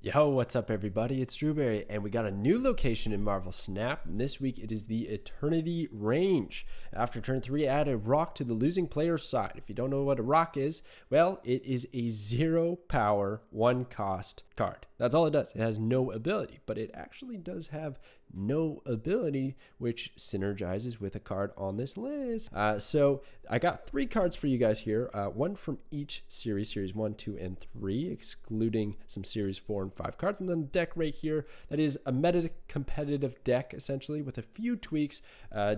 Yo, what's up everybody? It's Drewberry, and we got a new location in Marvel Snap, and this week it is the Eternity Range. After turn 3, add a rock to the losing player's side. If you don't know what a rock is, well, it is a 0 power, 1 cost card. That's all it does. It has no ability, but it actually does have no ability, which synergizes with a card on this list. So I got 3 cards for you guys here, one from each series 1, 2, and 3, excluding some series 4 and 5 cards, and then the deck right here that is a meta competitive deck essentially with a few tweaks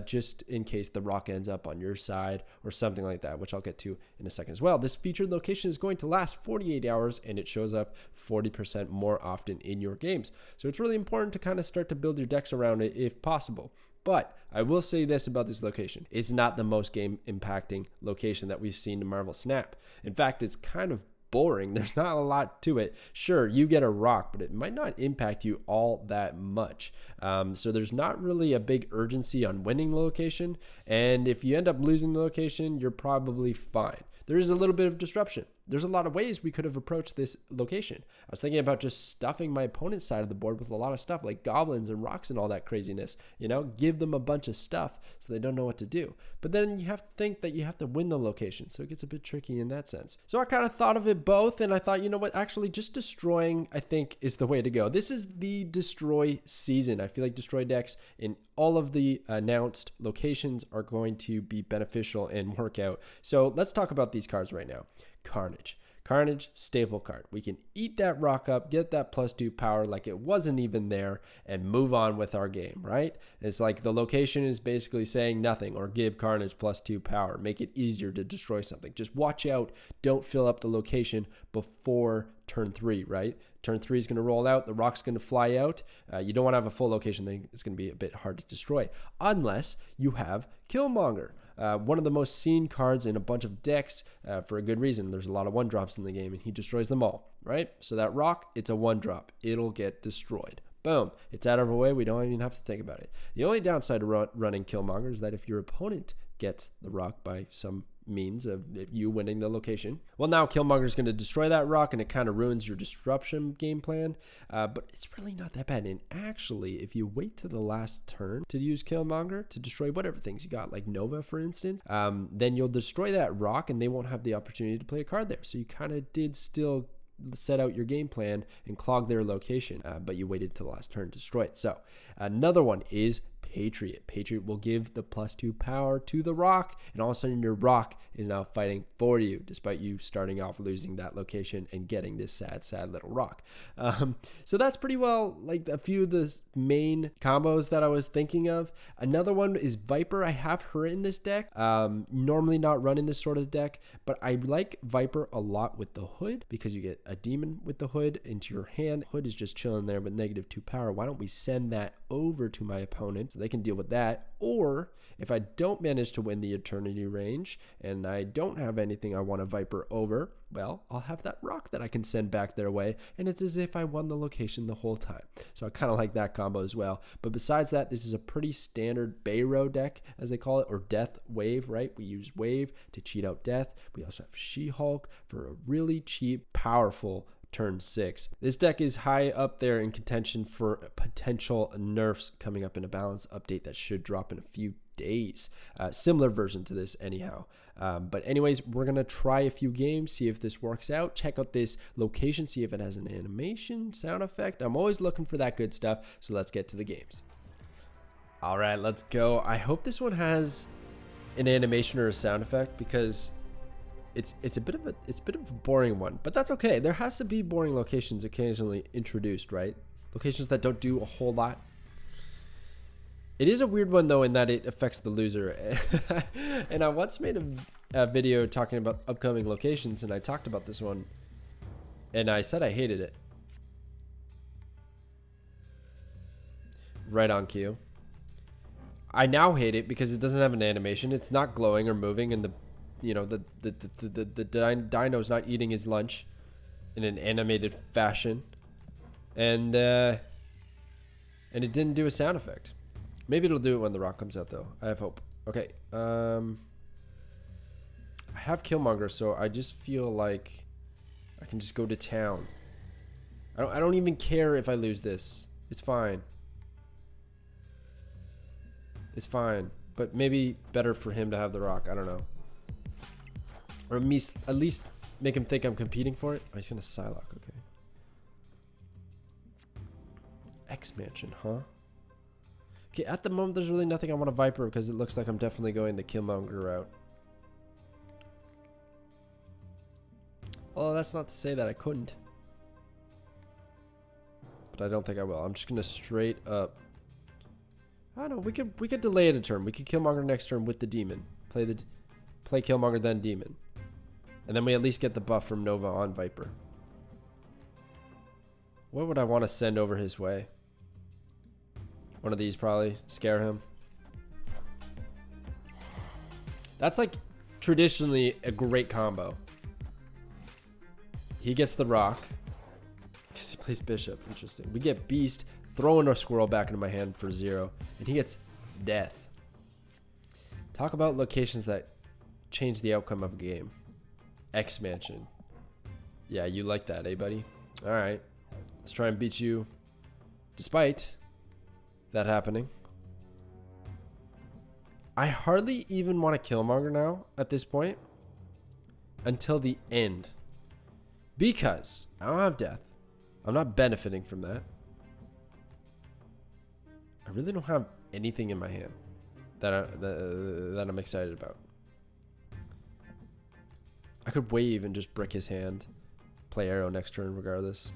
just in case the rock ends up on your side or something like that, which I'll get to in a second as well. This featured location is going to last 48 hours and it shows up 40% more often in your games, so it's really important to kind of start to build your decks around it if possible. But I will say this about this location: it's not the most game impacting location that we've seen in Marvel Snap. In fact, it's kind of boring. There's not a lot to it. Sure, you get a rock, but it might not impact you all that much. So there's not really a big urgency on winning the location. And if you end up losing the location, you're probably fine. There is a little bit of disruption. There's a lot of ways we could have approached this location. I was thinking about just stuffing my opponent's side of the board with a lot of stuff like goblins and rocks and all that craziness. You know, give them a bunch of stuff so they don't know what to do. But then you have to think that you have to win the location, so it gets a bit tricky in that sense. So I kind of thought of it both, and I thought, you know what, actually just destroying, I think, is the way to go. This is the destroy season. I feel like destroy decks in all of the announced locations are going to be beneficial and work out. So let's talk about these cards right now. Carnage, staple card. We can eat that rock up, get that +2 power like it wasn't even there, and move on with our game, right? It's like the location is basically saying nothing, or give Carnage +2 power. Make it easier to destroy something. Just watch out. Don't fill up the location before turn 3, right? Turn 3 is going to roll out. The rock's going to fly out. You don't want to have a full location. Then it's going to be a bit hard to destroy unless you have Killmonger. One of the most seen cards in a bunch of decks for a good reason. There's a lot of 1-drops in the game, and he destroys them all, right? So that rock, it's a 1-drop. It'll get destroyed. Boom. It's out of our way. We don't even have to think about it. The only downside to running Killmonger is that if your opponent gets the rock by some means of you winning the location, well, now Killmonger is going to destroy that rock, and it kind of ruins your disruption game plan, but it's really not that bad. And actually, if you wait to the last turn to use Killmonger to destroy whatever things you got, like Nova for instance, then you'll destroy that rock and they won't have the opportunity to play a card there. So you kind of did still set out your game plan and clog their location, but you waited till the last turn to destroy it. So another one is Patriot. Patriot will give the +2 power to the rock, and all of a sudden your rock is now fighting for you, despite you starting off losing that location and getting this sad little rock. So that's pretty well like a few of the main combos that I was thinking of. Another one is Viper. I have her in this deck. Normally not running this sort of deck, but I like Viper a lot with the hood because you get a demon with the hood into your hand. Hood is just chilling there with -2 power. Why don't we send that over to my opponent so they can deal with that? Or if I don't manage to win the Eternity Range and I don't have anything I want to Viper over, well, I'll have that rock that I can send back their way, and it's as if I won the location the whole time. So I kind of like that combo as well. But besides that, this is a pretty standard baero deck, as they call it, or deathwave, right? We use wave to cheat out death. We also have She-Hulk for a really cheap, powerful turn 6. This deck is high up there in contention for potential nerfs coming up in a balance update that should drop in a few days. Similar version to this anyhow. But anyways, we're going to try a few games, see if this works out. Check out this location, see if it has an animation, sound effect. I'm always looking for that good stuff. So let's get to the games. All right, let's go. I hope this one has an animation or a sound effect because it's a bit of a boring one, but that's okay. There has to be boring locations occasionally introduced, right? Locations that don't do a whole lot. It is a weird one though in that it affects the loser. And I once made a video talking about upcoming locations, and I talked about this one, and I said I hated it. Right on cue. I now hate it because it doesn't have an animation. It's not glowing or moving, and the dino's not eating his lunch in an animated fashion, and it didn't do a sound effect. Maybe it'll do it when the rock comes out though. I have hope. Okay, I have Killmonger, so I just feel like I can just go to town. I don't even care if I lose this. It's fine. It's fine. But maybe better for him to have the rock. I don't know. Or at least make him think I'm competing for it. Oh, he's going to Psylocke. Okay. X-Mansion, huh? Okay, at the moment, there's really nothing I want to Viper because it looks like I'm definitely going the Killmonger route. Although that's not to say that I couldn't. But I don't think I will. I'm just going to straight up... I don't know. We could delay it a turn. We could Killmonger next turn with the Demon. Play Killmonger, then Demon. And then we at least get the buff from Nova on Viper. What would I want to send over his way? One of these probably. Scare him. That's like traditionally a great combo. He gets the rock. Because he plays Bishop. Interesting. We get Beast. Throwing a squirrel back into my hand for 0. And he gets Death. Talk about locations that change the outcome of a game. X-Mansion. Yeah, you like that, eh, buddy? Alright. Let's try and beat you despite that happening. I hardly even want to Killmonger now at this point until the end. Because I don't have Death. I'm not benefiting from that. I really don't have anything in my hand that I'm excited about. I could wave and just brick his hand. Play arrow next turn regardless.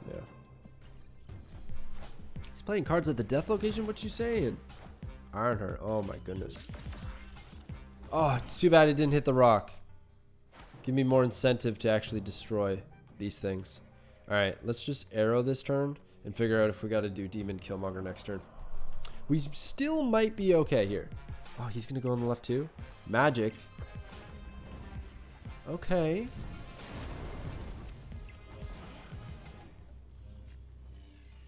Yeah. He's playing cards at the death location? What you saying? Ironheart. Oh my goodness. Oh, it's too bad it didn't hit the rock. Give me more incentive to actually destroy these things. Alright, let's just arrow this turn and figure out if we got to do Demon Killmonger next turn. We still might be okay here. Oh, he's going to go on the left too? Magic. Okay.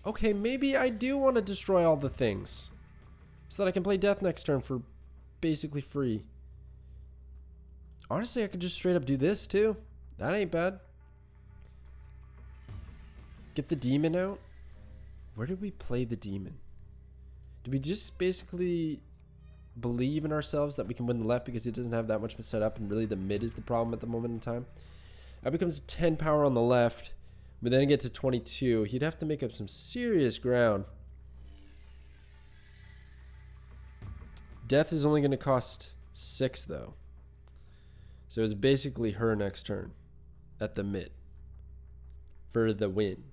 Okay, maybe I do want to destroy all the things. So that I can play Death next turn for basically free. Honestly, I could just straight up do this too. That ain't bad. Get the Demon out. Where did we play the Demon? Did we just basically believe in ourselves that we can win the left because it doesn't have that much of a setup and really the mid is the problem at the moment in time? That becomes 10 power on the left. But then get to 22. He'd have to make up some serious ground. Death is only going to cost 6 though. So it's basically her next turn at the mid for the win.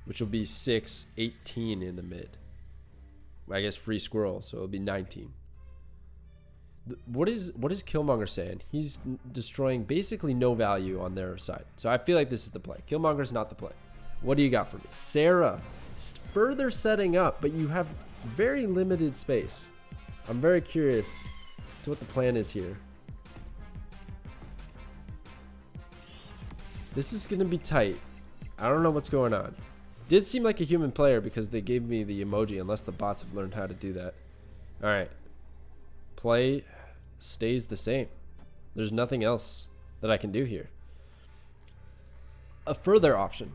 Which will be 6, 18 in the mid. I guess free squirrel, so it'll be 19. What is Killmonger saying? He's destroying basically no value on their side. So I feel like this is the play. Killmonger's not the play. What do you got for me? Sarah, further setting up, but you have very limited space. I'm very curious to what the plan is here. This is going to be tight. I don't know what's going on. Did seem like a human player because they gave me the emoji, unless the bots have learned how to do that. All right. Play stays the same. There's nothing else that I can do here. A further option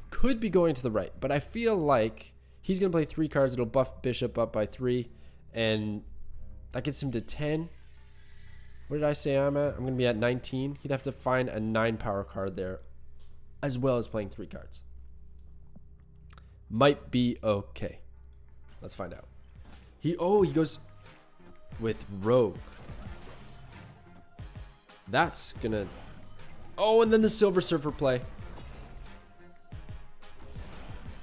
could be going to the right, but I feel like he's going to play 3 cards. It'll buff Bishop up by 3, and that gets him to 10. What did I say I'm at? I'm going to be at 19. He'd have to find a 9 power card there, as well as playing 3 cards. Might be okay. Let's find out. He goes with Rogue. That's gonna... Oh, and then the Silver Surfer play.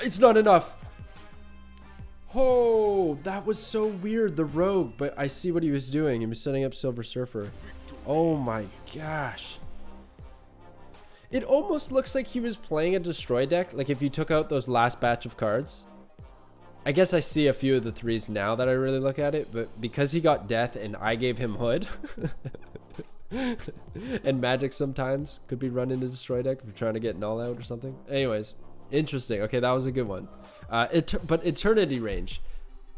It's not enough. Oh, that was so weird. The Rogue, but I see what he was doing. He was setting up Silver Surfer. Oh my gosh. It almost looks like he was playing a destroy deck. Like if you took out those last batch of cards. I guess I see a few of the 3s now that I really look at it. But because he got Death and I gave him Hood. And Magic sometimes could be run into destroy deck if you're trying to get Null out or something. Anyways, interesting. Okay, that was a good one. But Eternity Range.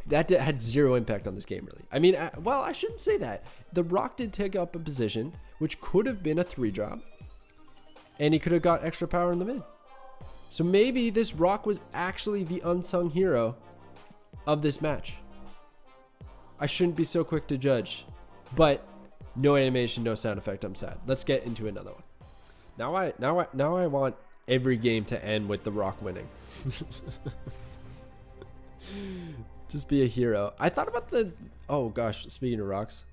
That had 0 impact on this game, really. I mean, well, I shouldn't say that. The Rock did take up a position, which could have been a 3-drop. And he could have got extra power in the mid. So maybe this rock was actually the unsung hero of this match. I shouldn't be so quick to judge, but no animation, no sound effect. I'm sad. Let's get into another one. Now I want every game to end with the rock winning. Just be a hero. I thought about oh gosh, speaking of rocks,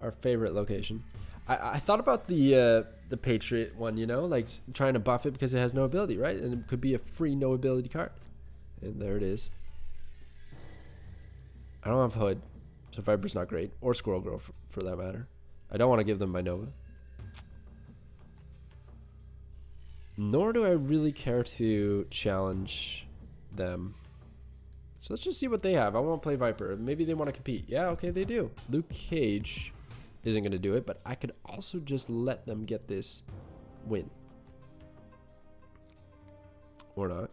our favorite location. I thought about the Patriot one, you know, like trying to buff it because it has no ability, right? And it could be a free no ability card. And there it is. I don't have Hood, so Viper's not great, or Squirrel Girl for that matter. I don't want to give them my Nova. Nor do I really care to challenge them. So let's just see what they have. I want to play Viper. Maybe they want to compete. Yeah, okay, they do. Luke Cage isn't going to do it, but I could also just let them get this win. Or not.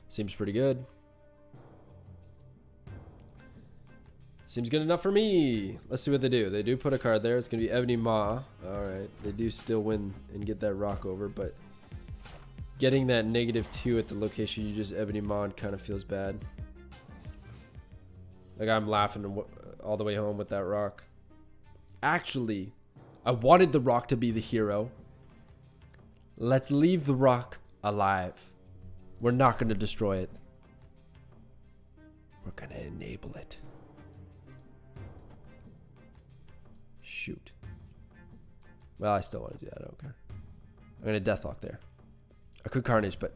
Seems pretty good. Seems good enough for me. Let's see what they do. They do put a card there. It's going to be Ebony Maw. All right. They do still win and get that rock over, but getting that -2 at the location you just Ebony Maw kind of feels bad. Like I'm laughing all the way home with that rock. Actually, I wanted the rock to be the hero. Let's leave the rock alive. We're not going to destroy it. We're going to enable it. Shoot. Well, I still want to do that. I don't care. I'm going to Deathlock there. I could Carnage, but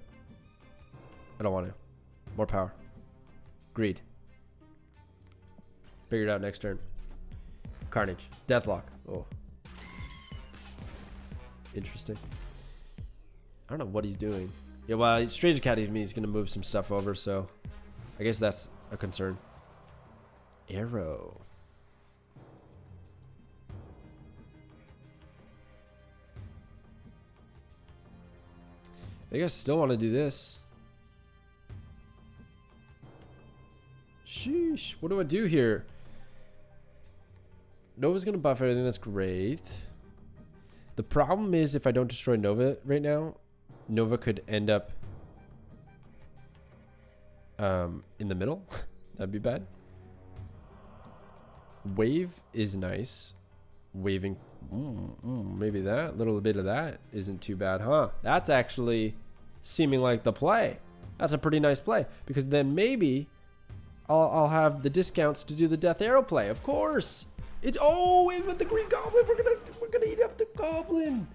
I don't want to. More power. Greed. Figure it out next turn. Carnage. Deathlock. Oh. Interesting. I don't know what he's doing. Yeah, well, Strange Academy is going to move some stuff over, so I guess that's a concern. Arrow. I guess still want to do this. Sheesh. What do I do here? Nova's going to buff everything. That's great. The problem is if I don't destroy Nova right now, Nova could end up in the middle. That'd be bad. Wave is nice. Waving. Maybe that little bit of that isn't too bad, huh? That's actually seeming like the play. That's a pretty nice play because then maybe I'll have the discounts to do the Death Arrow play. Of course. It's with the Green Goblin. We're gonna eat up the Goblin.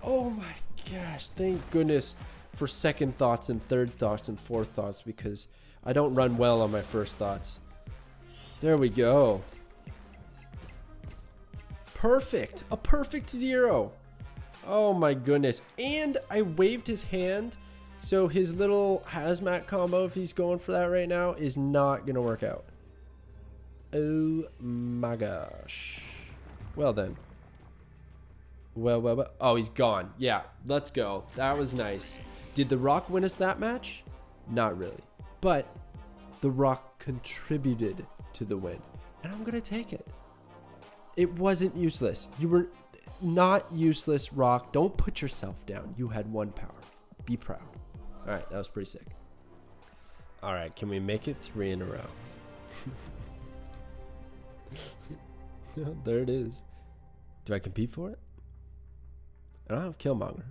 Oh my gosh! Thank goodness for second thoughts and third thoughts and fourth thoughts because I don't run well on my first thoughts. There we go. Perfect. A perfect 0. Oh my goodness. And I waved his hand. So his little hazmat combo, if he's going for that right now, is not going to work out. Oh my gosh. Well then. Well. Oh, he's gone. Yeah, let's go. That was nice. Did The Rock win us that match? Not really. But The Rock contributed to the win. And I'm going to take it. It wasn't useless. You were not useless, Rock. Don't put yourself down. You had 1 power. Be proud. All right, that was pretty sick. All right, can we make it 3 in a row? There it is. Do I compete for it? I don't have Killmonger.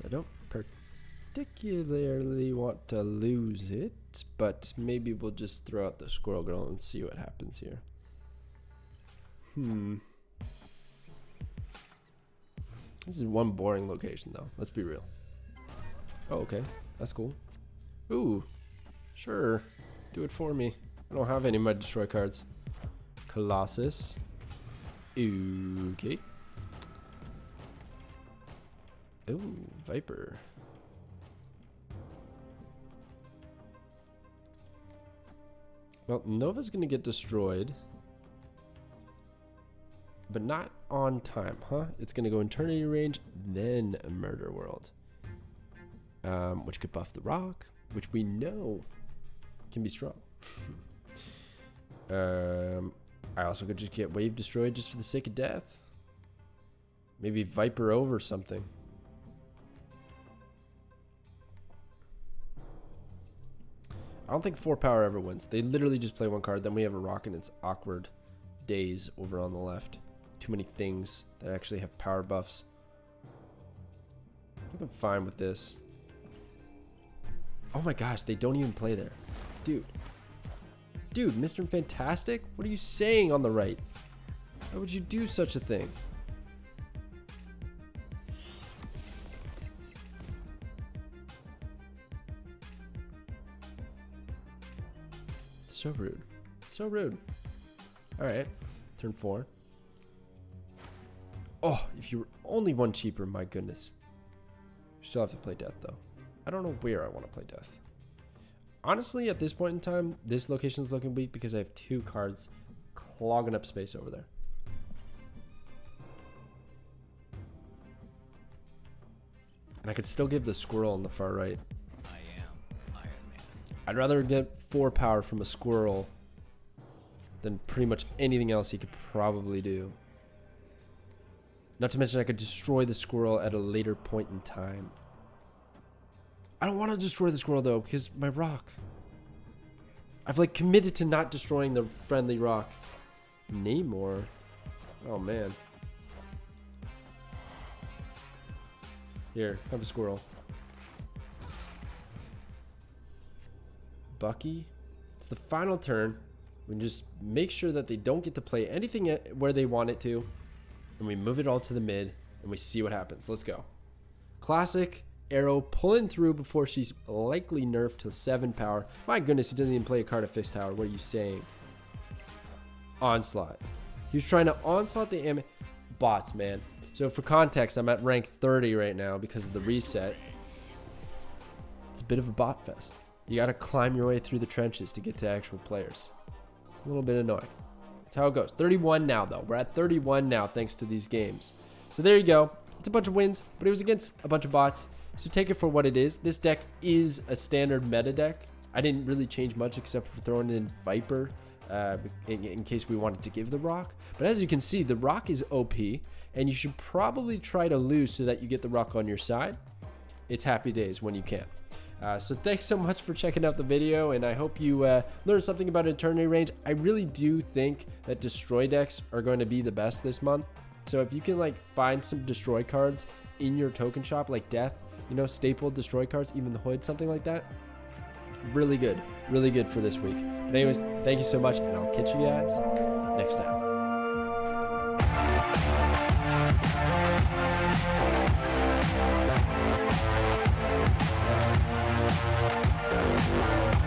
I don't particularly want to lose it, but maybe we'll just throw out the Squirrel Girl and see what happens here. This is one boring location, though. Let's be real. Oh, okay. That's cool. Ooh. Sure. Do it for me. I don't have any of my destroy cards. Colossus. Okay. Ooh, Viper. Well, Nova's going to get destroyed. But not on time, huh? It's going to go Eternity Range, then a Murder World. Which could buff the Rock, which we know can be strong. I also could just get Wave destroyed just for the sake of death. Maybe Viper over something. I don't think 4 power ever wins. They literally just play one card, then we have a rock, and it's awkward days over on the left. Too many things that actually have power buffs. I think I'm fine with this. Oh my gosh, they don't even play there. Dude. Dude, Mr. Fantastic? What are you saying on the right? Why would you do such a thing? So rude. So rude. Alright. Turn 4. Oh, if you were only one cheaper, my goodness. You still have to play death, though. I don't know where I want to play death. Honestly, at this point in time, this location is looking weak because I have 2 cards clogging up space over there. And I could still give the squirrel on the far right. I am Iron Man. I'd rather get 4 power from a squirrel than pretty much anything else he could probably do. Not to mention I could destroy the squirrel at a later point in time. I don't want to destroy the squirrel though, because my rock. I've like committed to not destroying the friendly rock. Namor. Oh man. Here, have a squirrel. Bucky. It's the final turn. We can just make sure that they don't get to play anything where they want it to. And we move it all to the mid. And we see what happens. Let's go. Classic. Arrow pulling through before she's likely nerfed to 7 power. My goodness, he doesn't even play a card of Fixed Tower. What are you saying? Onslaught. He was trying to onslaught the bots, man. So for context, I'm at rank 30 right now because of the reset. It's a bit of a bot fest. You got to climb your way through the trenches to get to actual players. A little bit annoying. That's how it goes. 31 now, though. We're at 31 now thanks to these games. So there you go. It's a bunch of wins, but it was against a bunch of bots. So take it for what it is. This deck is a standard meta deck. I didn't really change much except for throwing in Viper in case we wanted to give the rock. But as you can see, the rock is OP, and you should probably try to lose so that you get the rock on your side. It's happy days when you can. So thanks so much for checking out the video, and I hope you learned something about Eternity Range. I really do think that destroy decks are going to be the best this month. So if you can like find some destroy cards in your token shop, like Death, you know, staple destroy cards, even the Hood, something like that. Really good for this week. But anyways, thank you so much, and I'll catch you guys next time.